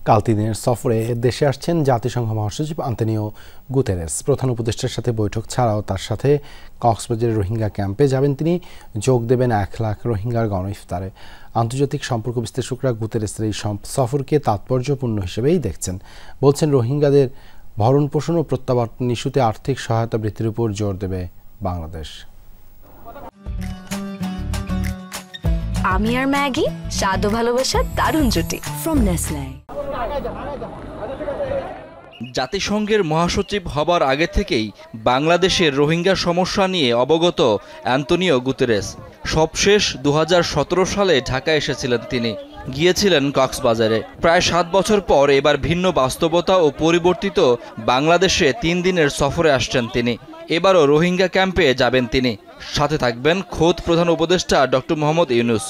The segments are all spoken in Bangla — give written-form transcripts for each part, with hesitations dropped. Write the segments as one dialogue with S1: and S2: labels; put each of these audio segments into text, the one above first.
S1: কাল 3 দিনের সফরে দেশে আসছেন জাতিসংঘ মহাসচিব আন্তোনিও গুতেরেস। প্রধান উপদেষ্টার সাথে বৈঠক ছাড়াও তার সাথে কক্সবাজারের রোহিঙ্গা ক্যাম্পে যাবেন তিনি। যোগ দেবেন 1 লাখ রোহিঙ্গার গণ ইফতারে। আন্তর্জাতিক সম্পর্ক বিশ্লেষকরা গুতেরেসের এই সফরকে তাৎপর্যপূর্ণ হিসেবেই দেখছেন। বলছেন, রোহিঙ্গাদের ভরণ পোষণ ও প্রত্যাবর্তন ইস্যুতে আর্থিক সহায়তা বৃদ্ধির উপর জোর দেবে বাংলাদেশ।
S2: আমি আর ম্যাগি, স্বাদ ও ভালোবাসার দারুণ জুটি ফ্রম নেসলে।
S3: জাতিসংঘের মহাসচিব হবার আগে থেকেই বাংলাদেশের রোহিঙ্গা সমস্যা নিয়ে অবগত আন্তোনিও গুতেরেস। সবশেষ 2017 সালে ঢাকায় এসেছিলেন তিনি। গিয়েছিলেন কক্সবাজারে। প্রায় 7 বছর পর এবার ভিন্ন বাস্তবতা ও পরিবর্তিত বাংলাদেশে 3 দিনের সফরে আসছেন তিনি। এবারও রোহিঙ্গা ক্যাম্পে যাবেন তিনি। সাথে থাকবেন খোদ প্রধান উপদেষ্টা ডক্টর মোহাম্মদ ইউনূস।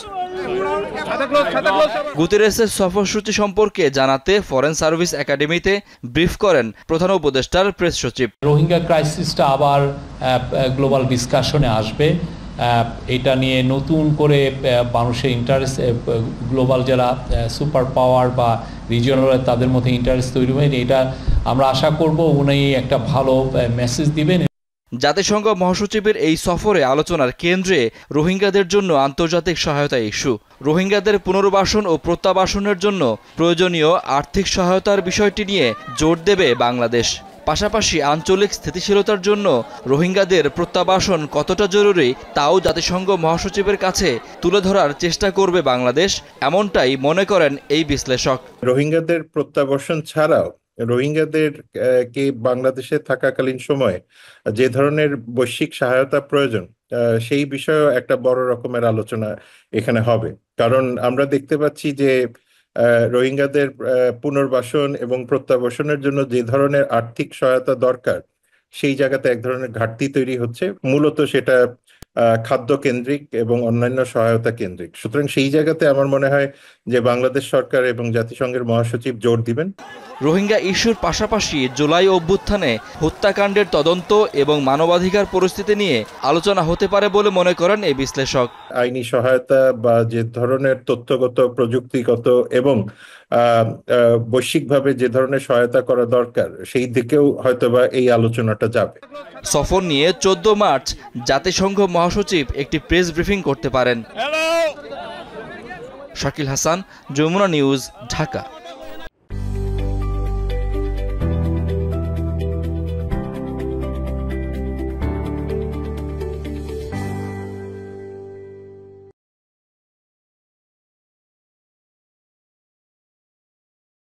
S3: গুতেরেসের সফরসূচি সম্পর্কে জানাতে ফরেন সার্ভিস একাডেমিতে ব্রিফ করেন প্রধান উপদেষ্টার প্রেস সচিব।
S4: রোহিঙ্গা ক্রাইসিসটা আবার গ্লোবাল ডিসকাশনে আসবে। এটা নিয়ে নতুন করে মানুষের ইন্টারেস্ট, গ্লোবাল যারা সুপার পাওয়ার বা রিজিয়নাল তাদের মধ্যে ইন্টারেস্ট তৈরি হয়। এটা আমরা আশা করব উনি একটা ভালো মেসেজ দিবেন।
S3: জাতিসংঘ মহাসচিবের এই সফরে আলোচনার কেন্দ্রে রোহিঙ্গাদের জন্য আন্তর্জাতিক সহায়তা ইস্যু। রোহিঙ্গাদের পুনর্বাসন ও প্রত্যাবাসনের জন্য প্রয়োজনীয় আর্থিক সহায়তার বিষয়টি নিয়ে জোর দেবে বাংলাদেশ। পাশাপাশি আঞ্চলিক স্থিতিশীলতার জন্য রোহিঙ্গাদের প্রত্যাবাসন কতটা জরুরি তাও জাতিসংঘ মহাসচিবের কাছে তুলে ধরার চেষ্টা করবে বাংলাদেশ, এমনটাই মনে করেন এই বিশ্লেষক।
S5: রোহিঙ্গাদের প্রত্যাবাসন ছাড়াও রোহিঙ্গাদের কে বাংলাদেশে থাকাকালীন সময়ে যে ধরনের বৈশ্বিক সহায়তা প্রয়োজন সেই বিষয়েও একটা বড় রকমের আলোচনা এখানে হবে। কারণ আমরা দেখতে পাচ্ছি যে রোহিঙ্গাদের পুনর্বাসন এবং প্রত্যাবাসনের জন্য যে ধরনের আর্থিক সহায়তা দরকার সেই জায়গাতে এক ধরনের ঘাটতি তৈরি হচ্ছে। মূলত সেটা খাদ্য কেন্দ্রিক এবং অন্যান্য সহায়তা কেন্দ্রিক। সুতরাং সেই জায়গাতে আমার মনে হয় যে বাংলাদেশ সরকার এবং জাতিসংঘের মহাসচিব জোর দিবেন।
S3: রোহিঙ্গা ইস্যুর পাশাপাশি জুলাই অভ্যুত্থানে হত্যাকাণ্ডের তদন্ত এবং মানবাধিকার পরিস্থিতি নিয়ে আলোচনা হতে পারে বলে মনে করেন এই বিশ্লেষক।
S5: আইনি সহায়তা বা যে ধরনের তথ্যগত, প্রযুক্তিগত এবং বৈশ্বিকভাবে যে ধরনের সহায়তা করা দরকার সেই দিকেও হয়তোবা এই আলোচনাটা যাবে।
S3: সফর নিয়ে 14 মার্চ জাতিসংঘ মহাসচিব একটি প্রেস ব্রিফিং করতে পারেন। শাকিল হাসান, যমুনা নিউজ, ঢাকা।